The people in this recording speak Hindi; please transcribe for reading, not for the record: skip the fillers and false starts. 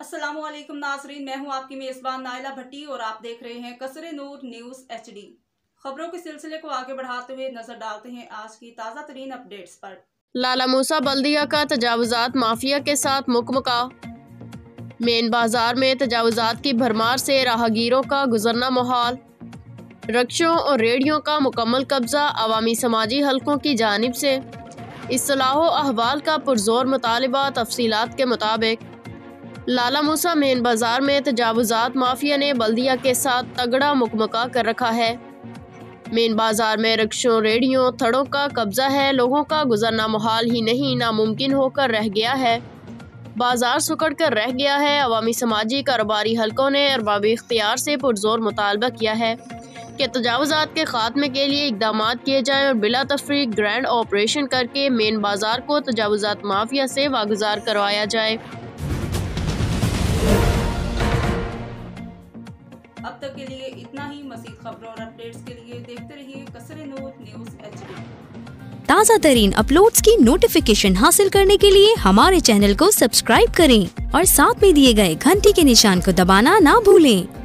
अस्सलामुअलैकुम नाजरीन, मैं हूं आपकी मेज़बान नाइला भट्टी और आप देख रहे हैं कसरे नूर न्यूज़ HD। खबरों के सिलसिले को आगे बढ़ाते हुए नजर डालते हैं आज की ताज़ा तरीन अपडेट्स पर। लाला मूसा बल्दिया का तजावुजात माफिया के साथ मुकमका। मेन बाजार में तजावुजात की भरमार से राहगीरों का गुजरना मुहाल। रक्शों और रेडियों का मुकम्मल कब्जा अवामी समाजी हलकों की जानिब से। इस्लाहो अहवाल का पुरजोर मुतालिबा। तफसीलात के मुताबिक लाला मूसा मेन बाजार में तजावुजात माफिया ने बल्दिया के साथ तगड़ा मुकमका कर रखा है। मेन बाजार में रक्शों रेडियों थड़ों का कब्जा है। लोगों का गुजरना मुहाल ही नहीं नामुमकिन होकर रह गया है। बाजार सुकड़ कर रह गया है। अवामी समाजी कारोबारी हलकों ने अरबाब इख्तियार से पुरजोर मुतालबा किया है कि तजावुजात के खात्मे के लिए इकदाम किए जाएं और बिला तफरीक ग्रैंड ऑपरेशन करके मेन बाजार को तजावुजात माफिया से वागुजार करवाया जाए। अब तक के लिए इतना ही। मज़ीद खबरों और अपडेट्स के लिए देखते रहिए कसरे नूर न्यूज़ HD। ताज़ा तरीन अपलोड्स की नोटिफिकेशन हासिल करने के लिए हमारे चैनल को सब्सक्राइब करें और साथ में दिए गए घंटी के निशान को दबाना ना भूलें।